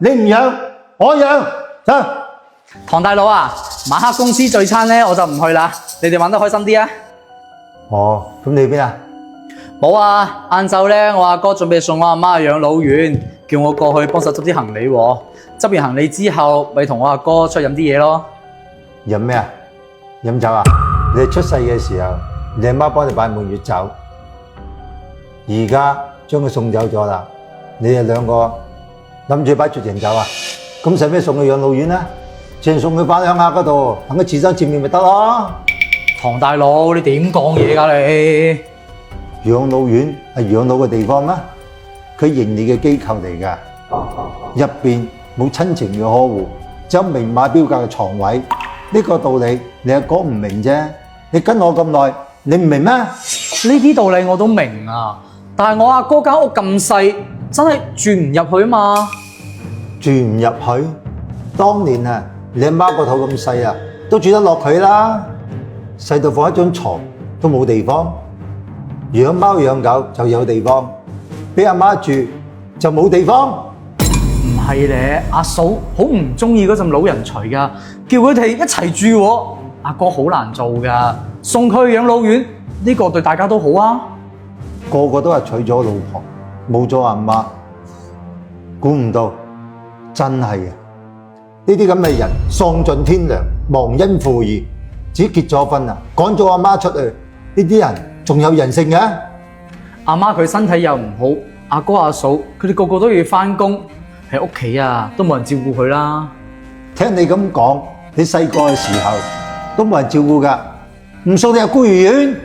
你唔養，我養，走。唐大佬啊，晚黑公司聚餐咧，我就唔去啦。你哋玩得開心啲啊！哦，咁你去邊啊？冇啊，晏晝咧，我阿哥準備送我阿媽去養老院，叫我過去幫手執啲行李喎。執完行李之後，咪同我阿哥出去飲啲嘢咯。飲咩啊？飲酒啊？你出世嘅時候，你阿媽幫你擺滿月酒，而家將佢送走咗啦。你哋兩個諗住擺絕情酒啊？咁使咩送去養老院啊？淨係送佢返鄉下嗰度，等佢自生自滅咪得咯。唐大佬，你點講嘢㗎你？養老院係養老嘅地方咩？佢盈利嘅機構嚟㗎，入邊冇親情嘅呵護，只有明碼標價嘅床位。呢個道理你係講唔明啫。你跟我咁耐，你唔明咩？呢啲道理我都明啊，但係我阿哥間屋咁細，真係住唔入去嘛。住唔入去？當年啊，你阿媽個肚咁細啊，都住得落佢啦。細到放一張床都冇地方。養貓養狗就有地方，俾阿媽住就冇地方。唔係咧，阿嫂好唔中意嗰陣老人除噶，叫佢哋一齊住喎。阿哥好難做噶，送佢去養老院呢個對大家都好啊。個個都係娶咗老婆，冇咗阿媽，估唔到真係嘅。呢啲咁嘅人喪盡天良，忘恩負義，自己結咗婚啊，趕咗阿媽出去，呢啲人仲有人性嘅？阿媽佢身體又唔好，阿哥阿嫂佢哋個個都要返工，喺屋企啊都冇人照顧佢啦。聽你咁講，你細個嘅時候都冇人照顧㗎，唔送你入孤兒院？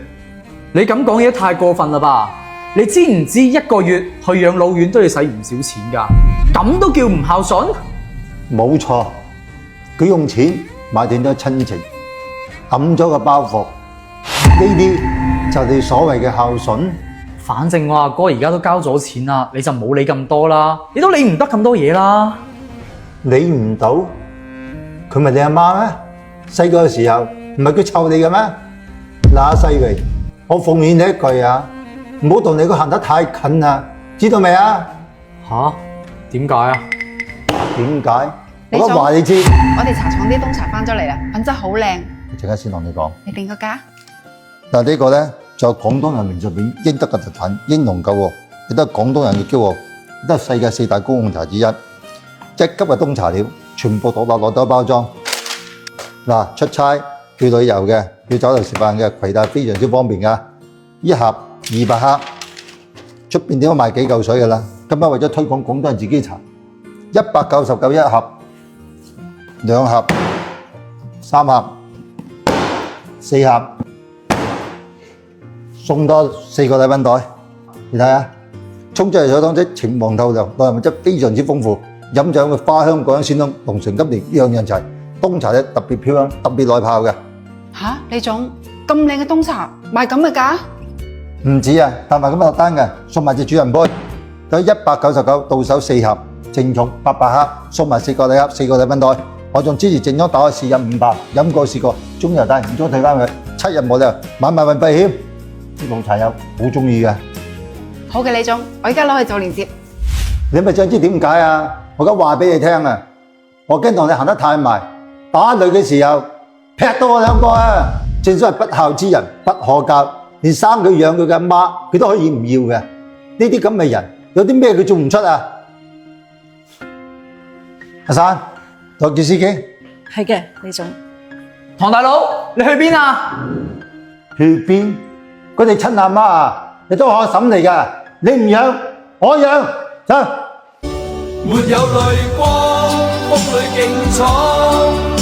你咁講嘢太過分啦吧？你知唔知一個月去養老院都要使唔少錢㗎？咁都叫唔孝順？冇錯，佢用錢買斷咗親情，揞咗個包袱，呢啲就係你所謂嘅孝順。反正我阿哥而家都交咗錢啦，你就冇理咁多啦，你都理唔得咁多嘢啦。理唔到，佢咪你阿媽咩？細個嘅時候唔係佢湊你嘅咩？嗱，細榮，我奉勸你一句啊，唔好同你個行得太近啊，知道未啊？吓？點解啊？點解？我李總都話你知。我哋茶廠啲冬茶翻咗嚟啦，品質好靚。陣間先同你講。你定個價？嗱，呢個咧就係廣東人名上邊應得嘅特產英龍救，亦都係廣東人嘅驕傲，亦都係世界4大高紅茶之一。一級嘅冬茶料，全部獨立攞到包裝。嗱，出差去旅遊嘅，要酒樓食飯嘅，攜帶非常之方便㗎。一盒200克，出邊點都賣幾嚿水㗎啦。今日為咗推廣廣東人自己茶，199一盒，2盒、3盒、4盒，送多4個禮賓袋。你睇下，沖出嚟水湯汁情黃透亮，內容物質非常之豐富，飲上嘅花香果香鮮香，龍城金蓮樣樣齊。冬茶咧特別飄香，特別耐泡嘅。吓，李總咁靚嘅冬茶賣咁嘅價？唔止啊，搭埋咁落單嘅，送埋隻主人杯，有199到手4盒，淨重800克，送埋4個禮盒，4個禮賓袋。我仲支持正裝打開試飲500，飲過試過，中意就帶，唔中意退翻佢，7日冇理由，買埋運費險。啲老茶友好中意嘅。好嘅，李總，我而家攞去做連接。你咪想知點解啊？我而家話俾你聽啊，我驚同你行得太埋，打雷嘅時候劈到我兩個啊！正所謂不孝之人不可交，連生佢養佢嘅阿媽佢都可以唔要嘅。呢啲咁嘅人有啲咩佢做唔出啊？阿生，我叫司機。係嘅，李總。唐大佬，你去邊啊？去邊？佢哋親阿媽啊，你都可審嚟㗎。你唔養，我養，走。沒有淚光，風裏勁闖。